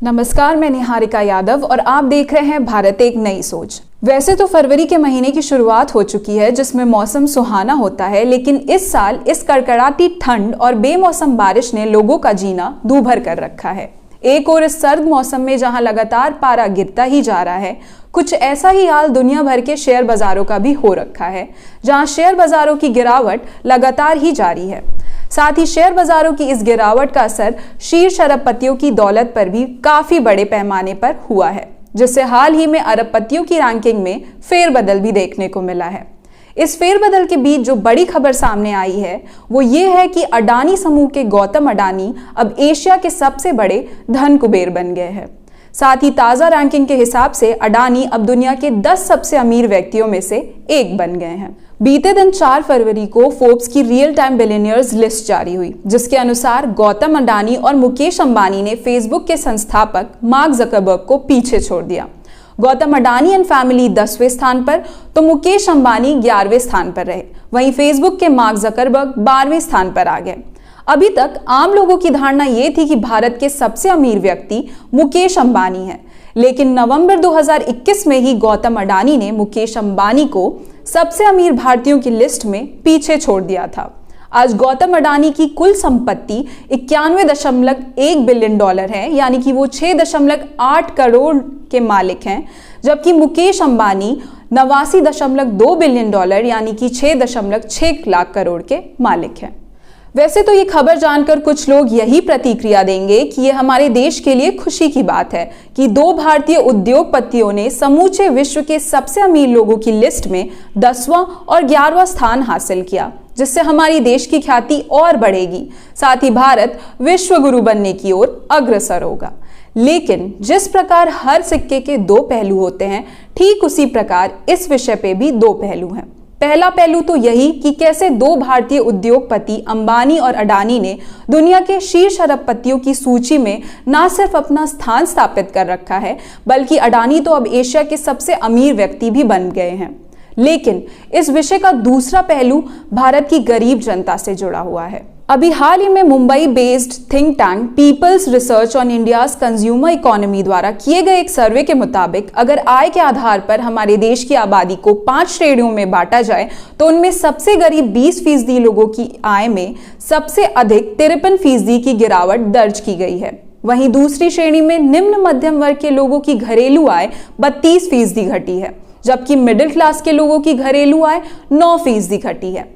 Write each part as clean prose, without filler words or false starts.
नमस्कार, मैं निहारिका यादव और आप देख रहे हैं भारत एक नई सोच। वैसे तो फरवरी के महीने की शुरुआत हो चुकी है जिसमें मौसम सुहाना होता है, लेकिन इस साल इस कड़कड़ाती ठंड और बेमौसम बारिश ने लोगों का जीना दूभर कर रखा है। एक और इस सर्द मौसम में जहां लगातार पारा गिरता ही जा रहा है, कुछ ऐसा ही हाल दुनिया भर के शेयर बाजारों का भी हो रखा है, जहां शेयर बाजारों की गिरावट लगातार ही जारी है। साथ ही शेयर बाजारों की इस गिरावट का असर शीर्ष अरबपतियों की दौलत पर भी काफी बड़े पैमाने पर हुआ है, जिससे हाल ही में अरबपतियों की रैंकिंग में फेरबदल भी देखने को मिला है। इस फेरबदल के बीच जो बड़ी खबर सामने आई है वो ये है कि अडानी समूह के गौतम अडानी अब एशिया के सबसे बड़े धन कुबेर बन गए हैं। साथ ही ताजा रैंकिंग के हिसाब से अडानी अब दुनिया के 10 सबसे अमीर व्यक्तियों में से एक बन गए हैं। बीते दिन 4 फरवरी को फोर्ब्स की रियल टाइम बिलियनियर्स लिस्ट जारी हुई, जिसके अनुसार गौतम अडानी और मुकेश अंबानी ने फेसबुक के संस्थापक मार्क जकरबर्ग को पीछे छोड़ दिया। गौतम अडानी एंड फैमिली 10वें स्थान पर तो मुकेश अंबानी 11वें स्थान पर रहे। वहीं फेसबुक के मार्क जकरबर्ग 12वें स्थान पर आ गए। अभी तक आम लोगों की धारणा यह थी कि भारत के सबसे अमीर व्यक्ति मुकेश अंबानी है, लेकिन नवंबर 2021 में ही गौतम अडानी ने मुकेश अंबानी को सबसे अमीर भारतीयों की लिस्ट में पीछे छोड़ दिया था। आज गौतम अडानी की कुल संपत्ति 91.1 बिलियन डॉलर है, यानी कि वो 6.8 करोड़ के मालिक हैं, जबकि मुकेश अंबानी 89.2 बिलियन डॉलर यानी कि 6.6 लाख करोड़ के मालिक हैं। वैसे तो ये खबर जानकर कुछ लोग यही प्रतिक्रिया देंगे कि ये हमारे देश के लिए खुशी की बात है कि 2 भारतीय उद्योगपतियों ने समूचे विश्व के सबसे अमीर लोगों की लिस्ट में 10वां और 11वां स्थान हासिल किया, जिससे हमारी देश की ख्याति और बढ़ेगी। साथ ही भारत विश्व गुरु बनने की ओर अग्रसर होगा। लेकिन जिस प्रकार हर सिक्के के 2 पहलू होते हैं, ठीक उसी प्रकार इस विषय पे भी 2 पहलू हैं। पहला पहलू तो यही कि कैसे 2 भारतीय उद्योगपति अंबानी और अडानी ने दुनिया के शीर्ष अरबपतियों की सूची में न सिर्फ अपना स्थान स्थापित कर रखा है, बल्कि अडानी तो अब एशिया के सबसे अमीर व्यक्ति भी बन गए हैं। लेकिन इस विषय का दूसरा पहलू भारत की गरीब जनता से जुड़ा हुआ है। अभी हाल ही में Mumbai based think tank People's Research on India's Consumer Economy द्वारा किए गए एक सर्वे के मुताबिक अगर आय के आधार पर हमारे देश की आबादी को 5 श्रेणियों में बांटा जाए तो उनमें सबसे गरीब 20% लोगों की आय में सबसे अधिक 53% की गिरावट दर्ज की गई है। वहीं दूसरी श्रेणी में निम्न मध्यम वर्ग के लोगों की घरेलू आय 32% घटी है, जबकि मिडिल क्लास के लोगों की घरेलू आय 9% घटी है।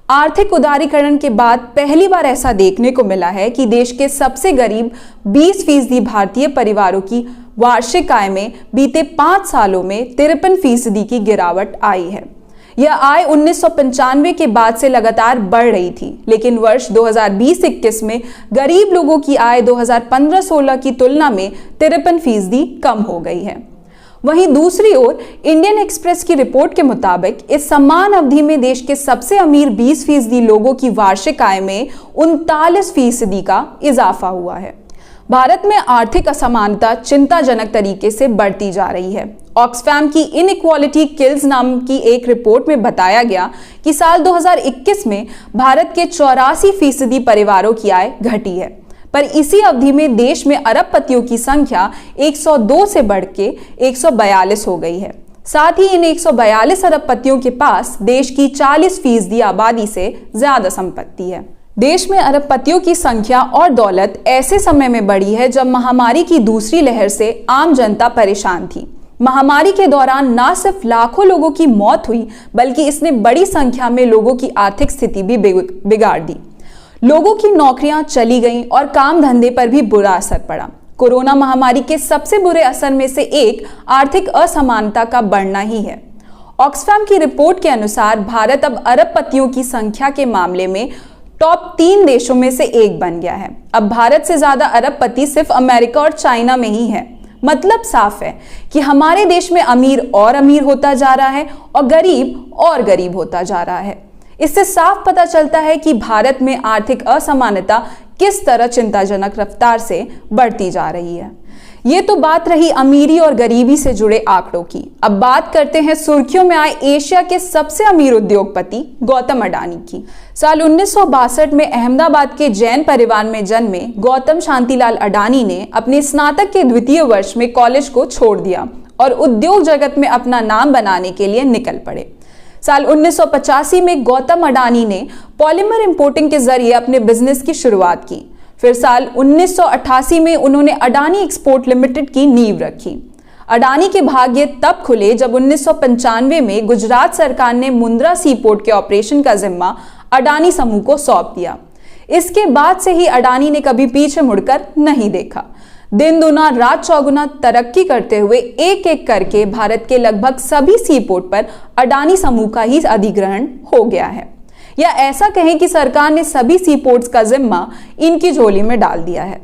आर्थिक उदारीकरण के बाद पहली बार ऐसा देखने को मिला है कि देश के सबसे गरीब 20% भारतीय परिवारों की वार्षिक आय में बीते 5 सालों में 53% की गिरावट आई है। यह आय 1995 के बाद से लगातार बढ़ रही थी, लेकिन वर्ष 2020-21 में गरीब लोगों की आय 2015-16 की तुलना में 53% कम हो गई है। वहीं दूसरी ओर इंडियन एक्सप्रेस की रिपोर्ट के मुताबिक इस समान अवधि में देश के सबसे अमीर 20% लोगों की वार्षिक आय में 39% का इजाफा हुआ है। भारत में आर्थिक असमानता चिंताजनक तरीके से बढ़ती जा रही है। ऑक्सफैम की इनइक्वालिटी किल्स नाम की एक रिपोर्ट में बताया गया कि साल 2021 में भारत के 84% परिवारों की आय घटी है, पर इसी अवधि में देश में अरबपतियों की संख्या 102 से बढ़ के 142 हो गई है। साथ ही इन 142 अरबपतियों के पास देश की 40% आबादी से ज्यादा संपत्ति है। देश में अरबपतियों की संख्या और दौलत ऐसे समय में बढ़ी है जब महामारी की दूसरी लहर से आम जनता परेशान थी। महामारी के दौरान न सिर्फ लाखों लोगों की मौत हुई, बल्कि इसने बड़ी संख्या में लोगों की आर्थिक स्थिति भी बिगाड़ दी। लोगों की नौकरियां चली गईं और काम धंधे पर भी बुरा असर पड़ा। कोरोना महामारी के सबसे बुरे असर में से एक आर्थिक असमानता का बढ़ना ही है। ऑक्सफैम की रिपोर्ट के अनुसार भारत अब अरबपतियों की संख्या के मामले में टॉप 3 देशों में से एक बन गया है। अब भारत से ज्यादा अरबपति सिर्फ अमेरिका और चाइना में ही है। मतलब साफ है कि हमारे देश में अमीर और अमीर होता जा रहा है और गरीब और गरीब होता जा रहा है। इससे साफ पता चलता है कि भारत में आर्थिक असमानता किस तरह चिंताजनक रफ्तार से बढ़ती जा रही है। ये तो बात रही अमीरी और गरीबी से जुड़े आंकड़ों की। अब बात करते हैं सुर्खियों में आए एशिया के सबसे अमीर उद्योगपति गौतम अडानी की। साल 1962 में अहमदाबाद के जैन परिवार में जन्मे गौतम शांतिलाल अडानी ने अपने स्नातक के द्वितीय वर्ष में कॉलेज को छोड़ दिया और उद्योग जगत में अपना नाम बनाने के लिए निकल पड़े। साल 1985 में गौतम अडानी ने पॉलीमर इंपोर्टिंग के जरिए अपने बिजनेस की शुरुआत की। फिर साल 1988 में उन्होंने अडानी एक्सपोर्ट लिमिटेड की नींव रखी। अडानी के भाग्य तब खुले जब 1995 में गुजरात सरकार ने मुंद्रा सी पोर्ट के ऑपरेशन का जिम्मा अडानी समूह को सौंप दिया। इसके बाद से ही अडानी ने कभी पीछे मुड़कर नहीं देखा। दिन दुना रात चौगुना तरक्की करते हुए एक एक करके भारत के लगभग सभी सी पोर्ट पर अडानी समूह का ही अधिग्रहण हो गया है, या ऐसा कहें कि सरकार ने सभी सी पोर्ट्स का जिम्मा इनकी झोली में डाल दिया है।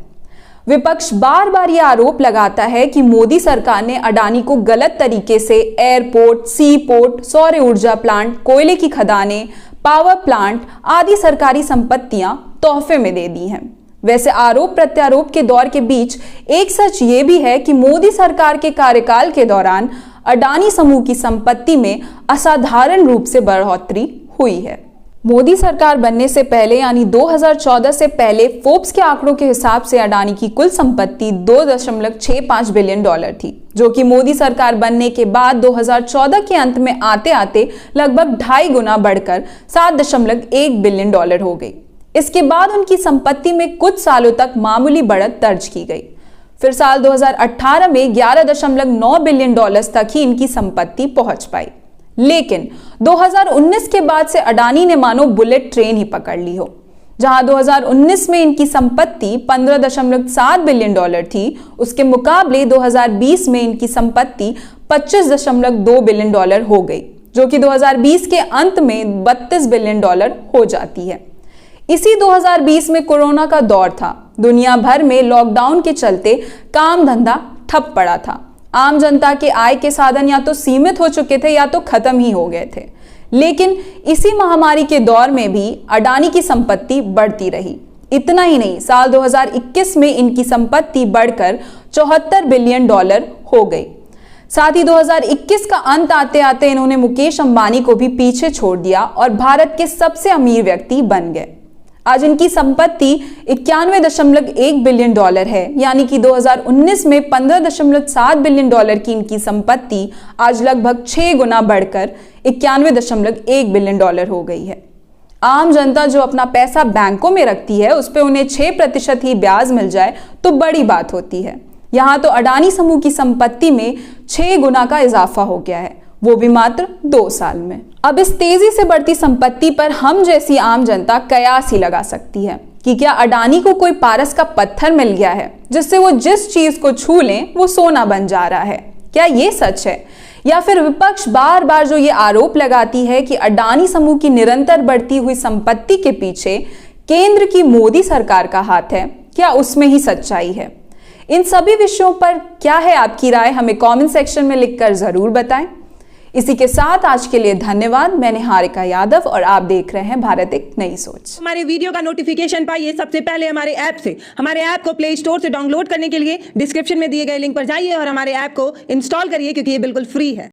विपक्ष बार बार यह आरोप लगाता है कि मोदी सरकार ने अडानी को गलत तरीके से एयरपोर्ट, सी पोर्ट, सौर ऊर्जा प्लांट, कोयले की खदानें, पावर प्लांट आदि सरकारी संपत्तियां तोहफे में दे दी हैं। वैसे आरोप प्रत्यारोप के दौर के बीच एक सच ये भी है कि मोदी सरकार के कार्यकाल के दौरान अडानी समूह की संपत्ति में असाधारण रूप से बढ़ोतरी हुई है। मोदी सरकार बनने से पहले यानी 2014 से पहले फोर्ब्स के आंकड़ों के हिसाब से अडानी की कुल संपत्ति $2.65 बिलियन थी, जो कि मोदी सरकार बनने के बाद 2014 के अंत में आते आते लगभग 2.5 गुना बढ़कर $7.1 बिलियन हो गई। इसके बाद उनकी संपत्ति में कुछ सालों तक मामूली बढ़त दर्ज की गई। फिर साल 2018 में $11.9 बिलियन तक ही इनकी संपत्ति पहुंच पाई। लेकिन 2019 के बाद से अडानी ने मानो बुलेट ट्रेन ही पकड़ ली हो। जहां 2019 में इनकी संपत्ति $15.7 बिलियन थी, उसके मुकाबले 2020 में इनकी संपत्ति $25.2 बिलियन हो गई, जो कि 2020 के अंत में $32 बिलियन हो जाती है। इसी 2020 में कोरोना का दौर था। दुनिया भर में लॉकडाउन के चलते काम धंधा ठप पड़ा था। आम जनता के आय के साधन या तो सीमित हो चुके थे या तो खत्म ही हो गए थे। लेकिन इसी महामारी के दौर में भी अडानी की संपत्ति बढ़ती रही। इतना ही नहीं, साल 2021 में इनकी संपत्ति बढ़कर $74 बिलियन हो गई। साथ ही 2021 का अंत आते आते इन्होंने मुकेश अंबानी को भी पीछे छोड़ दिया और भारत के सबसे अमीर व्यक्ति बन गए। आज इनकी संपत्ति $91.1 बिलियन है, यानी कि 2019 में $15.7 बिलियन की इनकी संपत्ति आज लगभग 6 गुना बढ़कर $91.1 बिलियन हो गई है। आम जनता जो अपना पैसा बैंकों में रखती है, उस पे उन्हें 6% ही ब्याज मिल जाए तो बड़ी बात होती है। यहाँ तो अडानी समूह की संपत्ति में 6 गुना का इजाफा हो गया है, वो भी मात्र 2 साल में। अब इस तेजी से बढ़ती संपत्ति पर हम जैसी आम जनता कयास ही लगा सकती है कि क्या अडानी को कोई पारस का पत्थर मिल गया है जिससे वो जिस चीज को छू लें वो सोना बन जा रहा है? क्या ये सच है? या फिर विपक्ष बार बार जो ये आरोप लगाती है कि अडानी समूह की निरंतर बढ़ती हुई संपत्ति के पीछे केंद्र की मोदी सरकार का हाथ है, क्या उसमें ही सच्चाई है? इन सभी विषयों पर क्या है आपकी राय? हमें कमेंट सेक्शन में लिखकर जरूर बताएं। इसी के साथ आज के लिए धन्यवाद। मैं निहारिका यादव और आप देख रहे हैं भारत एक नई सोच। हमारे वीडियो का नोटिफिकेशन पाइए सबसे पहले हमारे ऐप से। हमारे ऐप को प्ले स्टोर से डाउनलोड करने के लिए डिस्क्रिप्शन में दिए गए लिंक पर जाइए और हमारे ऐप को इंस्टॉल करिए, क्योंकि ये बिल्कुल फ्री है।